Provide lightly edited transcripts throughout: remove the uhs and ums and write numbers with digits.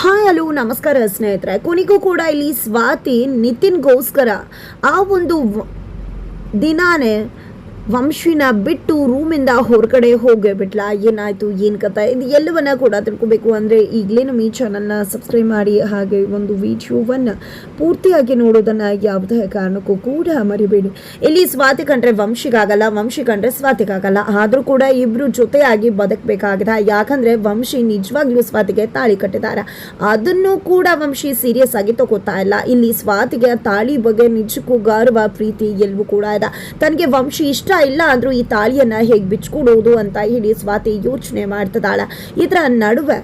Hi hello ನಮಸ್ಕಾರ ಸ್ನೇಹಿತರೆ. ಕೊನೆಗೂ ಕೂಡ ಇಲ್ಲಿ ಸ್ವಾತಿ ನಿತಿನ್ಗೋಸ್ಕರ ಆ ಒಂದು ದಿನಾನೇ ವಂಶಿನ ಬಿಟ್ಟು ರೂಮಿಂದ ಹೊರಗಡೆ ಹೋಗೇ ಬಿಟ್ಲ. ಏನಾಯಿತು, ಏನು ಕಥೆ, ಇದು ಎಲ್ಲವನ್ನ ಕೂಡ ತಿಳ್ಕೊಬೇಕು ಅಂದರೆ ಈಗಲೇ ನಮ್ಮ ಈ ಚಾನಲ್ನ ಸಬ್ಸ್ಕ್ರೈಬ್ ಮಾಡಿ, ಹಾಗೆ ಒಂದು ವಿಡಿಯೋವನ್ನು ಪೂರ್ತಿಯಾಗಿ ನೋಡೋದನ್ನು ಯಾವುದೇ ಕಾರಣಕ್ಕೂ ಕೂಡ ಮರಿಬೇಡಿ. ಇಲ್ಲಿ ಸ್ವಾತಿ ಕಂಡ್ರೆ ವಂಶಿಗಾಗಲ್ಲ, ವಂಶಿ ಕಂಡ್ರೆ ಸ್ವಾತಿಗಾಗಲ್ಲ. ಆದರೂ ಕೂಡ ಇಬ್ಬರು ಜೊತೆಯಾಗಿ ಬದುಕಬೇಕಾಗಿದೆ. ಯಾಕಂದರೆ ವಂಶಿ ನಿಜವಾಗ್ಲೂ ಸ್ವಾತಿಗೆ ತಾಳಿ ಕಟ್ಟಿದ್ದಾರೆ. ಅದನ್ನು ಕೂಡ ವಂಶಿ ಸೀರಿಯಸ್ ಆಗಿ ತಗೋತಾ ಇಲ್ಲ. ಇಲ್ಲಿ ಸ್ವಾತಿಗೆ ತಾಳಿ ಬಗ್ಗೆ ನಿಜಕ್ಕೂ ಗೌರವ ಪ್ರೀತಿ ಎಲ್ಲವೂ ಕೂಡ ಇದೆ. ತನಗೆ ವಂಶಿ ಇಷ್ಟ ಇಲ್ಲ ಅಂದ್ರೂ ಈ ತಾಳಿಯನ್ನ ಹೇಗೆ ಬಿಚ್ಕೊಡೋದು ಅಂತ ಹೇಳಿ ಸ್ವಾತಿ ಯೋಚನೆ ಮಾಡ್ತಿದ್ದಾಳೆ. ಇದರ ನಡುವೆ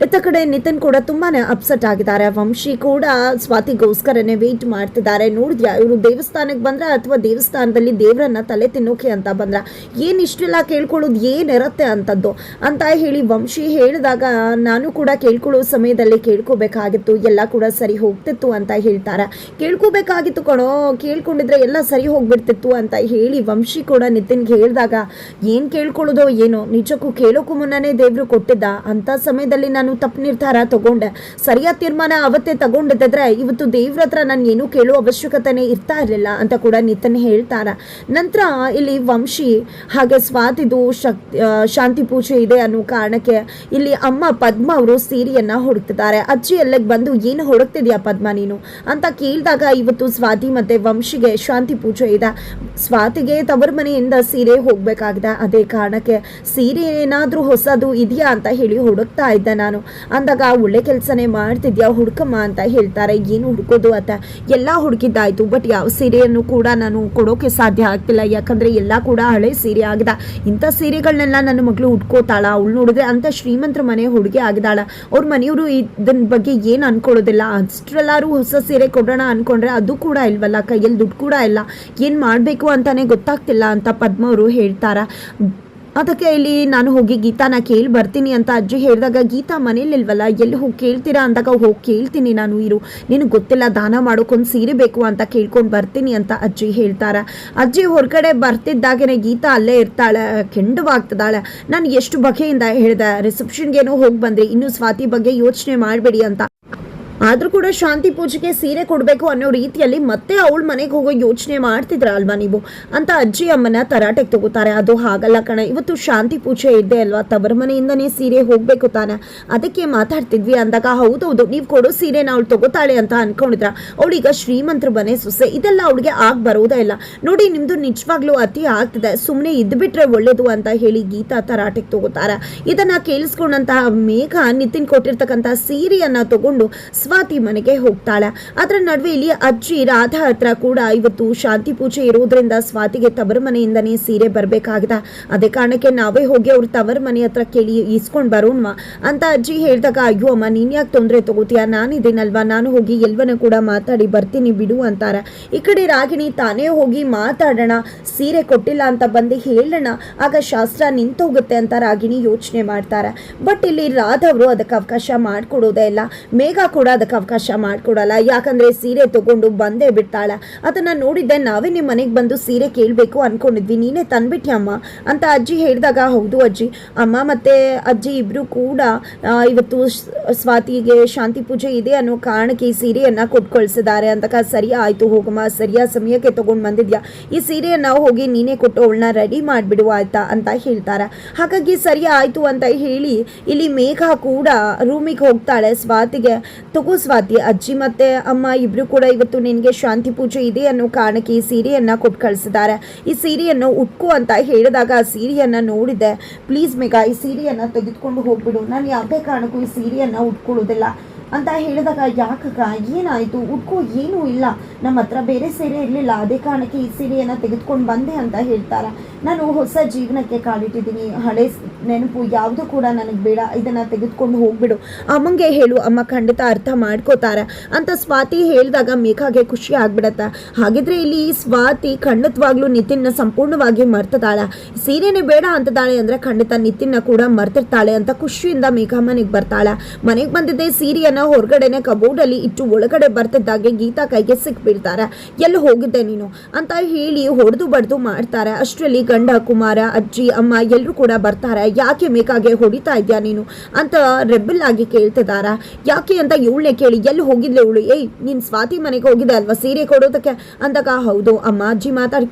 ಇತ್ತ ಕಡೆ ನಿತಿನ್ ಕೂಡ ತುಂಬಾನೇ ಅಪ್ಸೆಟ್ ಆಗಿದ್ದಾರೆ. ವಂಶಿ ಕೂಡ ಸ್ವಾತಿಗೋಸ್ಕರನೇ ವೇಟ್ ಮಾಡ್ತಿದ್ದಾರೆ. ನೋಡಿದ್ಯಾ, ಇವರು ದೇವಸ್ಥಾನಕ್ಕೆ ಬಂದ್ರ ಅಥವಾ ದೇವಸ್ಥಾನದಲ್ಲಿ ದೇವರನ್ನ ತಲೆ ತಿನ್ನೋಕೆ ಅಂತ ಬಂದ್ರ, ಏನ್ ಇಷ್ಟೆಲ್ಲ ಕೇಳ್ಕೊಳ್ಳೋದು ಏನಿರತ್ತೆ ಅಂತದ್ದು ಅಂತ ಹೇಳಿ ವಂಶಿ ಹೇಳಿದಾಗ, ನಾನು ಕೂಡ ಕೇಳ್ಕೊಳ್ಳೋ ಸಮಯದಲ್ಲಿ ಕೇಳ್ಕೋಬೇಕಾಗಿತ್ತು, ಎಲ್ಲ ಕೂಡ ಸರಿ ಹೋಗ್ತಿತ್ತು ಅಂತ ಹೇಳ್ತಾರೆ. ಕೇಳ್ಕೋಬೇಕಾಗಿತ್ತು ಕಣೋ, ಕೇಳ್ಕೊಂಡಿದ್ರೆ ಎಲ್ಲ ಸರಿ ಹೋಗ್ಬಿಡ್ತಿತ್ತು ಅಂತ ಹೇಳಿ ವಂಶಿ ಕೂಡ ನಿತಿನ್ಗೆ ಹೇಳಿದಾಗ, ಏನ್ ಕೇಳ್ಕೊಳ್ಳೋದೋ ಏನೋ, ನಿಜಕ್ಕೂ ಕೇಳೋಕ್ಕೂ ಮುನ್ನನೇ ದೇವ್ರು ಕೊಟ್ಟಿದ್ದ ಅಂತ ಸಮಯದಲ್ಲಿ ನಾನು ತಪ್ಪು ನಿರ್ಧಾರ ತಗೊಂಡೆ. ಸರಿಯಾದ ತೀರ್ಮಾನ ಅವತ್ತೇ ತಗೊಂಡಿದ್ದರೆ ಇವತ್ತು ದೇವ್ರ ಹತ್ರ ನಾನು ಏನೂ ಕೇಳೋ ಅವಶ್ಯಕತೆನೇ ಇರ್ತಾ ಇರಲಿಲ್ಲ ಅಂತ ಕೂಡ ನಿತಿನ್ ಹೇಳ್ತಾರ. ನಂತರ ಇಲ್ಲಿ ವಂಶಿ ಹಾಗೆ ಸ್ವಾತಿದು ಶಾಂತಿ ಪೂಜೆ ಇದೆ ಅನ್ನೋ ಕಾರಣಕ್ಕೆ ಇಲ್ಲಿ ಅಮ್ಮ ಪದ್ಮ ಅವರು ಸೀರೆಯನ್ನ ಹುಡುಕ್ತಿದ್ದಾರೆ. ಅಜ್ಜಿ ಅಲ್ಲಿಗೆ ಬಂದು ಏನು ಹುಡುಕ್ತಿದ್ಯಾ ಪದ್ಮ ನೀನು ಅಂತ ಕೇಳಿದಾಗ, ಇವತ್ತು ಸ್ವಾತಿ ಮತ್ತೆ ವಂಶಿಗೆ ಶಾಂತಿ ಪೂಜೆ ಇದೆ, ಸ್ವಾತಿಗೆ ತವರ ಮನೆಯಿಂದ ಸೀರೆ ಹೋಗ್ಬೇಕಾಗಿದೆ, ಅದೇ ಕಾರಣಕ್ಕೆ ಸೀರೆ ಏನಾದ್ರೂ ಹೊಸದು ಇದೆಯಾ ಅಂತ ಹೇಳಿ ಹುಡುಕ್ತಾ ಇದ್ದೆ ನಾನು ಅಂದಾಗ, ಒಳ್ಳೆ ಕೆಲಸನೇ ಮಾಡ್ತಿದ್ಯಾ, ಹುಡುಕಮ್ಮ ಅಂತ ಹೇಳ್ತಾರೆ. ಏನು ಹುಡುಕೋದು ಅಂತ ಎಲ್ಲ ಹುಡುಕಿದ್ದಾಯ್ತು, ಬಟ್ ಯಾವ ಸೀರೆಯನ್ನು ಕೂಡ ನಾನು ಕೊಡೋಕೆ ಸಾಧ್ಯ ಆಗ್ತಿಲ್ಲ. ಯಾಕಂದ್ರೆ ಎಲ್ಲ ಕೂಡ ಹಳೆ ಸೀರೆ ಆಗಿದೆ. ಇಂಥ ಸೀರೆಗಳನ್ನೆಲ್ಲ ನನ್ನ ಮಗಳು ಉಟ್ಕೋತಾಳ, ಅವಳು ನೋಡಿದ್ರೆ ಅಂತ ಶ್ರೀಮಂತರ ಮನೆ ಹುಡುಗಿ ಆಗಿದಾಳ. ಅವ್ರ ಮನೆಯವರು ಇದನ್ ಬಗ್ಗೆ ಏನು ಅನ್ಕೊಳ್ಳೋದಿಲ್ಲ. ಅಷ್ಟರೆಲ್ಲಾರು ಹೊಸ ಸೀರೆ ಕೊಡೋಣ ಅನ್ಕೊಂಡ್ರೆ ಅದು ಕೂಡ ಇಲ್ವಲ್ಲ, ಕೈಯಲ್ಲಿ ದುಡ್ಡು ಕೂಡ ಇಲ್ಲ, ಏನ್ ಮಾಡ್ಬೇಕು ಅಂತಾನೆ ಗೊತ್ತಾಗ್ತಿಲ್ಲ ಅಂತ ಪದ್ಮ ಅವರು ಹೇಳ್ತಾರ. ಅದಕ್ಕೆ ಇಲ್ಲಿ ನಾನು ಹೋಗಿ ಗೀತಾನ ಕೇಳಿ ಬರ್ತೀನಿ ಅಂತ ಅಜ್ಜಿ ಹೇಳಿದಾಗ, ಗೀತಾ ಮನೇಲಿಲ್ವಲ್ಲ, ಎಲ್ಲಿ ಹೋಗಿ ಕೇಳ್ತೀರಾ ಅಂದಾಗ, ಹೋಗಿ ಕೇಳ್ತೀನಿ ನಾನು, ಇರು, ನಿನಗೆ ಗೊತ್ತಿಲ್ಲ, ದಾನ ಮಾಡೋಕೊಂದು ಸೀರೆ ಬೇಕು ಅಂತ ಕೇಳ್ಕೊಂಡು ಬರ್ತೀನಿ ಅಂತ ಅಜ್ಜಿ ಹೇಳ್ತಾರ. ಅಜ್ಜಿ ಹೊರಗಡೆ ಬರ್ತಿದ್ದಾಗೇನೆ ಗೀತಾ ಅಲ್ಲೇ ಇರ್ತಾಳೆ, ಕೆಂಡವಾಗ್ತದಾಳೆ. ನಾನು ಎಷ್ಟು ಬಗೆಯಿಂದ ಹೇಳಿದೆ, ರಿಸೆಪ್ಷನ್ಗೇನೋ ಹೋಗಿ ಬಂದ್ರಿ, ಇನ್ನು ಸ್ವಾತಿ ಬಗ್ಗೆ ಯೋಚನೆ ಮಾಡಬೇಡಿ ಅಂತ. ಆದ್ರೂ ಕೂಡ ಶಾಂತಿ ಪೂಜೆಗೆ ಸೀರೆ ಕೊಡಬೇಕು ಅನ್ನೋ ರೀತಿಯಲ್ಲಿ ಮತ್ತೆ ಅವಳ ಮನೆಗೆ ಹೋಗೋ ಯೋಚನೆ ಮಾಡ್ತಿದ್ರ ಅಲ್ವಾ ನೀವು ಅಂತ ಅಜ್ಜಿ ಅಮ್ಮನ ತರಾಟೆಗೆ ತಗೋತಾರೆ. ಅದು ಹಾಗಲ್ಲ ಕಣ, ಇವತ್ತು ಶಾಂತಿ ಪೂಜೆ ಇದ್ದೆ ಅಲ್ವಾ, ತವರ ಮನೆಯಿಂದನೇ ಸೀರೆ ಹೋಗ್ಬೇಕು ತಾನೆ, ಅದಕ್ಕೆ ಮಾತಾಡ್ತಿದ್ವಿ ಅಂದಾಗ, ಹೌದೌದು, ನೀವು ಕೊಡೋ ಸೀರೆನ ಅವಳು ತಗೋತಾಳೆ ಅಂತ ಅನ್ಕೊಂಡಿದ್ರ, ಅವಳೀಗ ಶ್ರೀಮಂತರ ಮನೆ ಸೊಸೆ, ಇದೆಲ್ಲ ಅವಳಿಗೆ ಆಗ್ ಬರೋದೇ ಇಲ್ಲ ನೋಡಿ, ನಿಮ್ದು ನಿಜವಾಗ್ಲೂ ಅತಿ ಆಗ್ತಿದೆ, ಸುಮ್ಮನೆ ಇದ್ಬಿಟ್ರೆ ಒಳ್ಳೇದು ಅಂತ ಹೇಳಿ ಗೀತಾ ತರಾಟೆಗೆ ತಗೋತಾರ. ಇದನ್ನ ಕೇಳಿಸ್ಕೊಂಡಂತಹ ಮೇಘ ನಿತಿನ್ ಕೊಟ್ಟಿರ್ತಕ್ಕಂಥ ಸೀರೆಯನ್ನ ತಗೊಂಡು ಸ್ವಾತಿ ಮನೆಗೆ ಹೋಗ್ತಾಳೆ. ಅದರ ನಡುವೆ ಇಲ್ಲಿ ಅಜ್ಜಿ ರಾಧಾ ಹತ್ರ ಕೂಡ ಇವತ್ತು ಶಾಂತಿ ಪೂಜೆ ಇರೋದ್ರಿಂದ ಸ್ವಾತಿಗೆ ತವರ ಮನೆಯಿಂದನೇ ಸೀರೆ ಬರ್ಬೇಕಾಗಿದೆ, ಅದೇ ಕಾರಣಕ್ಕೆ ನಾವೇ ಹೋಗಿ ಅವ್ರ ತವರ ಮನೆ ಹತ್ರ ಕೇಳಿ ಇಸ್ಕೊಂಡ್ ಬರೋಣವಾ ಅಂತ ಅಜ್ಜಿ ಹೇಳಿದಾಗ, ಅಯ್ಯೋ ಅಮ್ಮ, ನೀನ್ ಯಾಕೆ ತೊಂದರೆ ತಗೋತೀಯ, ನಾನಿದ್ದೀನಲ್ವಾ, ನಾನು ಹೋಗಿ ಎಲ್ಲವನ್ನ ಕೂಡ ಮಾತಾಡಿ ಬರ್ತೀನಿ ಬಿಡು ಅಂತಾರೆ. ಈ ಕಡೆ ರಾಗಿಣಿ ತಾನೇ ಹೋಗಿ ಮಾತಾಡೋಣ, ಸೀರೆ ಕೊಟ್ಟಿಲ್ಲ ಅಂತ ಬಂದು ಹೇಳೋಣ, ಆಗ ಶಾಸ್ತ್ರ ನಿಂತೋಗುತ್ತೆ ಅಂತ ರಾಗಿಣಿ ಯೋಚನೆ ಮಾಡ್ತಾರೆ. ಬಟ್ ಇಲ್ಲಿ ರಾಧಾ ಅವರು ಅದಕ್ಕೆ ಅವಕಾಶ ಮಾಡ್ಕೊಡೋದೇ ಇಲ್ಲ. ಮೇಘ ಕೂಡ ಅದಕ್ಕೆ ಅವಕಾಶ ಮಾಡ್ಕೊಡಲ್ಲ. ಯಾಕಂದ್ರೆ ಸೀರೆ ತಗೊಂಡು ಬಂದೇ ಬಿಡ್ತಾಳೆ. ಅದನ್ನ ನೋಡಿದ್ದೆ, ನಾವೇ ನಿಮ್ಮ ಮನೆಗೆ ಬಂದು ಸೀರೆ ಕೇಳಬೇಕು ಅನ್ಕೊಂಡಿದ್ವಿ, ನೀನೇ ತಂದ್ಬಿಟ್ಟಿ ಅಮ್ಮ ಅಂತ ಅಜ್ಜಿ ಹೇಳಿದಾಗ, ಹೌದು ಅಜ್ಜಿ, ಅಮ್ಮ ಮತ್ತೆ ಅಜ್ಜಿ ಇಬ್ರು ಕೂಡ ಇವತ್ತು ಸ್ವಾತಿಗೆ ಶಾಂತಿ ಪೂಜೆ ಇದೆ ಅನ್ನೋ ಕಾರಣಕ್ಕೆ ಈ ಸೀರೆಯನ್ನ ಕೊಟ್ಕೊಳ್ಸಿದ್ದಾರೆ ಅಂತ. ಸರಿ ಆಯ್ತು ಹೋಗಮ್ಮ, ಸರಿಯಾದ ಸಮಯಕ್ಕೆ ತಗೊಂಡ್ ಬಂದಿದ್ಯಾ, ಈ ಸೀರೆಯನ್ನ ಹೋಗಿ ನೀನೇ ಕೊಟ್ಟು ಅವಳನ್ನ ರೆಡಿ ಮಾಡ್ಬಿಡುವ ಆಯ್ತಾ ಅಂತ ಹೇಳ್ತಾರೆ. ಹಾಗಾಗಿ ಸರಿ ಆಯ್ತು ಅಂತ ಹೇಳಿ ಇಲ್ಲಿ ಮೇಘ ಕೂಡ ರೂಮಿಗೆ ಹೋಗ್ತಾಳೆ. ಸ್ವಾತಿಗೆ, ತಗೋ ಸ್ವಾತಿ, ಅಜ್ಜಿ ಮತ್ತೆ ಅಮ್ಮ ಇಬ್ರು ಕೂಡ ಇವತ್ತು ನಿನಗೆ ಶಾಂತಿ ಪೂಜೆ ಇದೆ ಅನ್ನೋ ಕಾರಣಕ್ಕೆ ಈ ಸೀರೆಯನ್ನ ಕೊಟ್ಟು ಕಳಿಸಿದ್ದಾರೆ, ಈ ಸೀರೆಯನ್ನು ಉಟ್ಕೋ ಅಂತ ಹೇಳಿದಾಗ, ಆ ಸೀರೆಯನ್ನ ನೋಡಿದೆ, ಪ್ಲೀಸ್ ಮೇಘ, ಈ ಸೀರೆಯನ್ನ ತೆಗೆದುಕೊಂಡು ಹೋಗ್ಬಿಡು, ನಾನು ಯಾವುದೇ ಕಾರಣಕ್ಕೂ ಈ ಸೀರೆಯನ್ನ ಉಟ್ಕೊಳ್ಳೋದಿಲ್ಲ ಅಂತ ಹೇಳಿದಾಗ, ಯಾಕಕ್ಕ ಏನಾಯಿತು, ಉಟ್ಕೋ, ಏನೂ ಇಲ್ಲ, ನಮ್ಮ ಹತ್ರ ಬೇರೆ ಸೀರೆ ಇರಲಿಲ್ಲ, ಅದೇ ಕಾರಣಕ್ಕೆ ಈ ಸೀರೆಯನ್ನು ತೆಗೆದುಕೊಂಡು ಬಂದೆ ಅಂತ ಹೇಳ್ತಾರೆ. ನಾನು ಹೊಸ ಜೀವನಕ್ಕೆ ಕಾಲಿಟ್ಟಿದ್ದೀನಿ, ಹಳೆ ನೆನಪು ಯಾವುದು ಕೂಡ ನನಗೆ ಬೇಡ, ಇದನ್ನು ತೆಗೆದುಕೊಂಡು ಹೋಗ್ಬಿಡು, ಅಮ್ಮಂಗೆ ಹೇಳು, ಅಮ್ಮ ಖಂಡಿತ ಅರ್ಥ ಮಾಡ್ಕೋತಾರೆ ಅಂತ ಸ್ವಾತಿ ಹೇಳಿದಾಗ ಮೇಘಾಗೆ ಖುಷಿ ಆಗ್ಬಿಡತ್ತೆ. ಹಾಗಿದ್ರೆ ಇಲ್ಲಿ ಸ್ವಾತಿ ಖಂಡಿತವಾಗ್ಲೂ ನಿತಿನ್ನ ಸಂಪೂರ್ಣವಾಗಿ ಮರ್ತದಾಳೆ, ಸೀರೆನೇ ಬೇಡ ಅಂತದಾಳೆ ಅಂದರೆ ಖಂಡಿತ ನಿತಿನ್ನ ಕೂಡ ಮರ್ತಿರ್ತಾಳೆ ಅಂತ ಖುಷಿಯಿಂದ ಮೇಘ ಮನೆಗೆ ಬರ್ತಾಳೆ. ಮನೆಗೆ ಬಂದಿದ್ದೆ ಸೀರೆಯನ್ನು ಫೋನನ್ನು ಹೊರಗಡೆನೆ ಕಬೋರ್ಡಲ್ಲಿ ಇಟ್ಟು ಒಳಗಡೆ ಬರ್ತಿದ್ದಾಗೆ ಗೀತಾ ಕೈಗೆ ಸಿಕ್ಬಿಡ್ತಾರೆ. ಎಲ್ಲಿ ಹೋಗಿದ್ದೆ ನೀನು ಅಂತ ಹೇಳಿ ಹೊಡೆದು ಬಡ್ದು ಮಾಡ್ತಾರೆ. ಅಷ್ಟರಲ್ಲಿ ಗಂಡ, ಕುಮಾರ, ಅಜ್ಜಿ, ಅಮ್ಮ ಎಲ್ಲರೂ ಕೂಡ ಬರ್ತಾರೆ. ಯಾಕೆ ಮೇಕಾಗೆ ಹೊಡಿತಾ ಇದ್ಯಾ ನೀನು ಅಂತ ರೆಬಲ್ ಆಗಿ ಕೇಳ್ತಿದಾರ. ಯಾಕೆ ಅಂತ ಇವಳನ್ನೇ ಕೇಳಿ ಎಲ್ಲಿ ಹೋಗಿದ್ಲೆ ಇವಳು, ನೀನ್ ಸ್ವಾತಿ ಮನೆಗೆ ಹೋಗಿದ್ದೆ ಅಲ್ವಾ ಸೀರೆ ಕೊಡೋದಕ್ಕೆ ಅಂದಾಗ, ಹೌದು ಅಮ್ಮ, ಅಜ್ಜಿ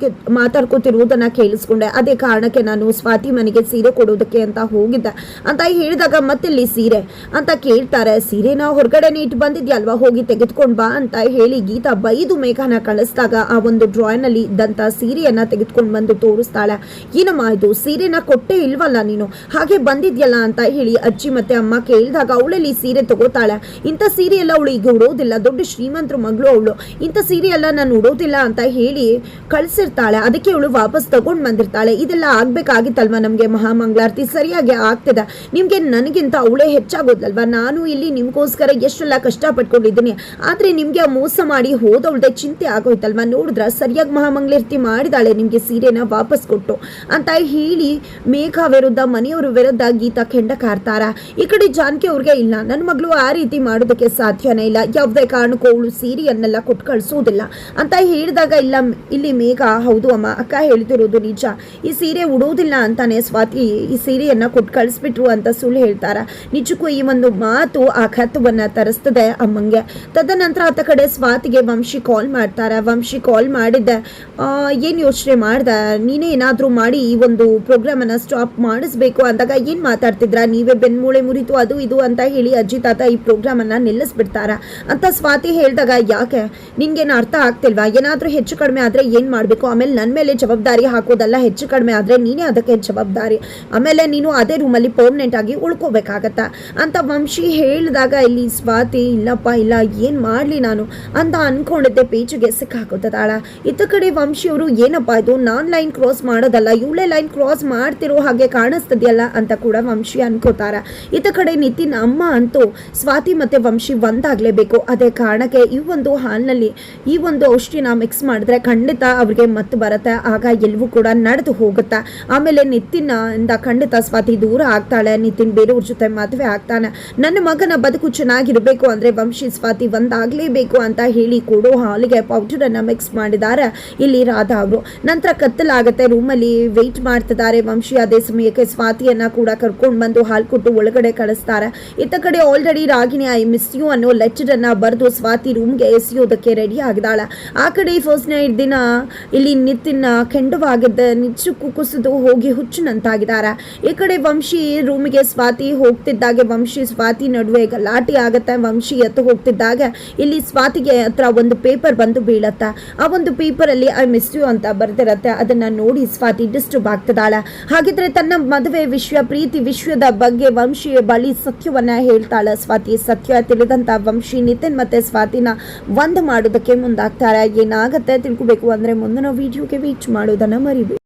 ಮಾತಾಡ್ಕೊತಿರುವುದನ್ನ ಕೇಳಿಸ್ಕೊಂಡೆ, ಅದೇ ಕಾರಣಕ್ಕೆ ನಾನು ಸ್ವಾತಿ ಮನೆಗೆ ಸೀರೆ ಕೊಡೋದಕ್ಕೆ ಅಂತ ಹೋಗಿದ್ದೆ ಅಂತ ಹೇಳಿದಾಗ ಮತ್ತೆಲ್ಲಿ ಸೀರೆ ಅಂತ ಕೇಳ್ತಾರೆ. ಸೀರೆನ ಹೊರಗಡೆನೆ ಇಟ್ಟು ಬಂದಿದ್ಯಲ್ವಾ, ಹೋಗಿ ತೆಗೆದುಕೊಂಡ್ ಬಾ ಅಂತ ಹೇಳಿ ಗೀತಾ ಬೈದು ಮೇಘನ ಕಳಿಸಿದಾಗ ಆ ಒಂದು ಡ್ರಾಯ್ನಲ್ಲಿ ಇದ್ದಂತ ಸೀರೆಯನ್ನ ತೆಗೆದುಕೊಂಡು ಬಂದು ತೋರಿಸ್ತಾಳೆ. ಏನಮ್ಮ ಇದು, ಸೀರೆನ ಕೊಟ್ಟೇ ಇಲ್ವಲ್ಲ ನೀನು, ಹಾಗೆ ಬಂದಿದ್ಯಲ್ಲ ಅಂತ ಹೇಳಿ ಅಜ್ಜಿ ಮತ್ತೆ ಅಮ್ಮ ಕೇಳಿದಾಗ ಅವಳಲ್ಲಿ ಸೀರೆ ತಗೋತಾಳೆ. ಇಂಥ ಸೀರೆ ಎಲ್ಲ ಅವಳು ಈಗ ಉಡೋದಿಲ್ಲ, ದೊಡ್ಡ ಶ್ರೀಮಂತರ ಮಗಳು ಅವಳು, ಇಂಥ ಸೀರೆ ಎಲ್ಲ ನಾನು ಉಡೋದಿಲ್ಲ ಅಂತ ಹೇಳಿ ಕಳ್ಸಿರ್ತಾಳೆ. ಅದಕ್ಕೆ ಅವಳು ವಾಪಸ್ ತಗೊಂಡ್ ಬಂದಿರ್ತಾಳೆ. ಇದೆಲ್ಲ ಆಗ್ಬೇಕಾಗಿತ್ತಲ್ವಾ ನಮ್ಗೆ ಮಹಾಮಂಗಳಾರತಿ, ಸರಿಯಾಗಿ ಆಗ್ತದೆ ನಿಮ್ಗೆ, ನನಗಿಂತ ಅವಳೇ ಹೆಚ್ಚಾಗೋದಲ್ವಾ. ನಾನು ಇಲ್ಲಿ ನಿಮ್ಗೋಸ್ಕರ ಎಷ್ಟೆಲ್ಲ ಕಷ್ಟಪಟ್ಕೊಂಡಿದ್ದೀನಿ, ಆದ್ರೆ ನಿಮ್ಗೆ ಮೋಸ ಮಾಡಿ ಹೋದವಳದೆ ಚಿಂತೆ ಆಗೋಯ್ತಲ್ವಾ. ನೋಡಿದ್ರ ಸರಿಯಾಗಿ ಮಹಾಮಂಗಳಾರತಿ ಮಾಡಿದಾಳೆ ನಿಮ್ಗೆ ಸೀರೆನ ವಾಪಸ್ ಕೊಟ್ಟು ಅಂತ ಹೇಳಿ ಮೇಘ ವಿರುದ್ಧ, ಮನೆಯವರು ವಿರುದ್ಧ ಗೀತಾ ಕೆಂಡ ಕಾರ್ತಾರ. ಈ ಕಡೆ ಜಾನಕಿ ಅವ್ರಿಗೆ, ಇಲ್ಲ ನನ್ನ ಮಗಳು ಆ ರೀತಿ ಮಾಡೋದಕ್ಕೆ ಸಾಧ್ಯನೇ ಇಲ್ಲ, ಯಾವುದೇ ಕಾರಣಕ್ಕೂ ಅವಳು ಸೀರೆಯನ್ನೆಲ್ಲ ಕೊಟ್ಟು ಕಳಿಸೋದಿಲ್ಲ ಅಂತ ಹೇಳಿದಾಗ, ಇಲ್ಲ ಇಲ್ಲಿ ಮೇಘ, ಹೌದು ಅಮ್ಮ, ಅಕ್ಕ ಹೇಳ್ತಿರೋದು ನಿಜ, ಈ ಸೀರೆ ಉಡೋದಿಲ್ಲ ಅಂತಾನೆ ಸ್ವಾತಿ ಈ ಸೀರೆಯನ್ನ ಕೊಟ್ಟು ಕಳಿಸ್ಬಿಟ್ರು ಅಂತ ಸುಳ್ಳು ಹೇಳ್ತಾರ. ನಿಜಕ್ಕೂ ಈ ಒಂದು ಮಾತು ಆಘಾತವನ್ನ ತರಿಸ್ತದೆ ಅಮ್ಮಂಗೆ. ತದನಂತರ ಆತ ಕಡೆ ಸ್ವಾತಿಗೆ ವಂಶಿ ಕಾಲ್ ಮಾಡ್ತಾರೆ. ವಂಶಿ ಕಾಲ್ ಮಾಡಿದ್ದೆ, ಏನ್ ಯೋಚನೆ ಮಾಡ್ದೆ, ನೀನೇ ಏನಾದ್ರೂ ಮಾಡಿ ಈ ಒಂದು ಪ್ರೋಗ್ರಾಮ್ ಅನ್ನ ಸ್ಟಾಪ್ ಮಾಡಿಸ್ಬೇಕು ಅಂದಾಗ, ಏನ್ ಮಾತಾಡ್ತಿದ್ರ ನೀವೇ, ಬೆನ್ಮೂಳೆ ಮುರಿತು ಅದು ಇದು ಅಂತ ಹೇಳಿ ಅಜ್ಜಿ ತಾತ ಈ ಪ್ರೋಗ್ರಾಮ್ ಅನ್ನ ನಿಲ್ಲಿಸ್ಬಿಡ್ತಾರ ಅಂತ ಸ್ವಾತಿ ಹೇಳಿದಾಗ, ಯಾಕೆ ನಿನ್ಗೇನು ಅರ್ಥ ಆಗ್ತಿಲ್ವಾ, ಏನಾದ್ರೂ ಹೆಚ್ಚು ಕಡಿಮೆ ಆದ್ರೆ ಏನ್ ಮಾಡ್ಬೇಕು, ಆಮೇಲೆ ನನ್ನ ಮೇಲೆ ಜವಾಬ್ದಾರಿ ಹಾಕೋದಲ್ಲ, ಹೆಚ್ಚು ಕಡಿಮೆ ಆದ್ರೆ ನೀನೇ ಅದಕ್ಕೆ ಜವಾಬ್ದಾರಿ, ಆಮೇಲೆ ನೀನು ಅದೇ ರೂಮಲ್ಲಿ ಪರ್ಮನೆಂಟ್ ಆಗಿ ಉಳ್ಕೋಬೇಕಾಗತ್ತ ಅಂತ ವಂಶಿ ಹೇಳಿದಾಗ, ಇಲ್ಲಿ ಸ್ವಾತಿ, ಇಲ್ಲಪ್ಪ ಇಲ್ಲ, ಏನ್ ಮಾಡ್ಲಿ ನಾನು ಅಂತ ಅನ್ಕೊಂಡಿದ್ದೆ ಪೇಚಿಗೆ ಸಿಕ್ಕಾಕೋತಾಳ. ಇತ್ತ ಕಡೆ ವಂಶಿಯವರು, ಏನಪ್ಪಾ ಇದು, ನಾನ್ ಲೈನ್ ಕ್ರಾಸ್ ಮಾಡೋದಲ್ಲ, ಇವಳೇ ಲೈನ್ ಕ್ರಾಸ್ ಮಾಡ್ತಿರೋ ಹಾಗೆ ಕಾಣಿಸ್ತದ್ಯಲ್ಲ ಅಂತ ಕೂಡ ವಂಶಿ ಅನ್ಕೋತಾರ. ಇತ್ತ ಕಡೆ ನಿತಿನ್ ಅಮ್ಮ ಅಂತೂ ಸ್ವಾತಿ ಮತ್ತೆ ವಂಶಿ ಒಂದಾಗ್ಲೇಬೇಕು, ಅದೇ ಕಾರಣಕ್ಕೆ ಈ ಒಂದು ಹಾಲ್ನಲ್ಲಿ ಈ ಒಂದು ಔಷಧಿನ ಮಿಕ್ಸ್ ಮಾಡಿದ್ರೆ ಖಂಡಿತ ಅವ್ರಿಗೆ ಮತ್ತೆ ಬರುತ್ತೆ, ಆಗ ಎಲ್ಲವೂ ಕೂಡ ನಡೆದು ಹೋಗುತ್ತೆ. ಆಮೇಲೆ ನಿತಿನ್ ಇಂದ ಖಂಡಿತ ಸ್ವಾತಿ ದೂರ ಆಗ್ತಾಳೆ, ನಿತಿನ್ ಬೇರೆಯವ್ರ ಜೊತೆ ಮದುವೆ ಆಗ್ತಾನೆ, ನನ್ನ ಮಗನ ಬದುಕು ಚೆನ್ನಾಗಿರ್ಬೇಕು ಅಂದ್ರೆ ವಂಶಿ ಸ್ವಾತಿ ಒಂದಾಗ್ಲೇಬೇಕು ಅಂತ ಹೇಳಿ ಕೊಡೋ ಹಾಲಿಗೆ ಪೌಡರ್ ಅನ್ನ ಮಿಕ್ಸ್ ಮಾಡಿದ್ದಾರೆ ಇಲ್ಲಿ ರಾಧಾ ಅವರು. ನಂತರ ಕತ್ತಲಾಗತ್ತೆ, ರೂಮಲ್ಲಿ ವೆಯ್ಟ್ ಮಾಡ್ತಿದ್ದಾರೆ ವಂಶಿ. ಅದೇ ಸಮಯಕ್ಕೆ ಸ್ವಾತಿಯನ್ನ ಕೂಡ ಕರ್ಕೊಂಡು ಬಂದು ಹಾಲು ಕೊಟ್ಟು ಒಳಗಡೆ ಕಳಿಸ್ತಾರೆ. ಇತ್ತ ಕಡೆ already Ragini I miss you ಅನ್ನೋ ಲೆಟರ್ ಅನ್ನ ಬರೆದು ಸ್ವಾತಿ ರೂಮ್ಗೆ ಎಸೆಯೋದಕ್ಕೆ ರೆಡಿ ಆಗಿದ್ದಾಳೆ. ಆ ಕಡೆ ಫಸ್ಟ್ ನೈಟ್ ದಿನ ಇಲ್ಲಿ ನಿತಿನ್ ಕೆಂಡವಾಗಿದ್ದ ನಿಜಕ್ಕೂ ಕುಸಿದು ಹೋಗಿ ಹುಚ್ಚಿನಂತಾಗಿದ್ದಾರೆ. ಈ ಕಡೆ ವಂಶಿ ರೂಮಿಗೆ ಸ್ವಾತಿ ಹೋಗ್ತಿದ್ದಾಗೆ ವಂಶಿ ಸ್ವಾತಿ ನಡುವೆ ಗಲಾಟೆ ಆಗತ್ತೆ. ವಂಶಿ ಎತ್ತು ಹೋಗ್ತಿದ್ದಾಗ ಇಲ್ಲಿ ಸ್ವಾತಿಗೆ ಹತ್ರ ಒಂದು ಪೇಪರ್ ಬಂದು ಬೀಳತ್ತೆ. ಆ ಒಂದು ಪೇಪರ್ ಅಲ್ಲಿ ಐ ಮಿಸ್ ಯು ಅಂತ ಬರ್ದಿರತ್ತೆ. ಅದನ್ನ ನೋಡಿ ಸ್ವಾತಿ ಡಿಸ್ಟರ್ಬ್ ಆಗ್ತಿದ್ದಾಳೆ. ಹಾಗಿದ್ರೆ ತನ್ನ ಮದುವೆ ವಿಷಯ, ಪ್ರೀತಿ ವಿಷಯದ ಬಗ್ಗೆ ವಂಶಿ ಬಳಿ ಸತ್ಯವನ್ನ ಹೇಳ್ತಾಳೆ ಸ್ವಾತಿ. ಸತ್ಯ ತಿಳಿದಂತ ವಂಶಿ ನಿತಿನ್ ಮತ್ತೆ ಸ್ವಾತಿನ ಒಂದು ಮಾಡೋದಕ್ಕೆ ಮುಂದಾಗ್ತಾರೆ. ಏನಾಗತ್ತೆ ತಿಳ್ಕೊಬೇಕು ಅಂದ್ರೆ ಮುಂದಿನ ವಿಡಿಯೋಗೆ ವೇಟ್ ಮಾಡೋದನ್ನ ಮರಿಬೇಡಿ.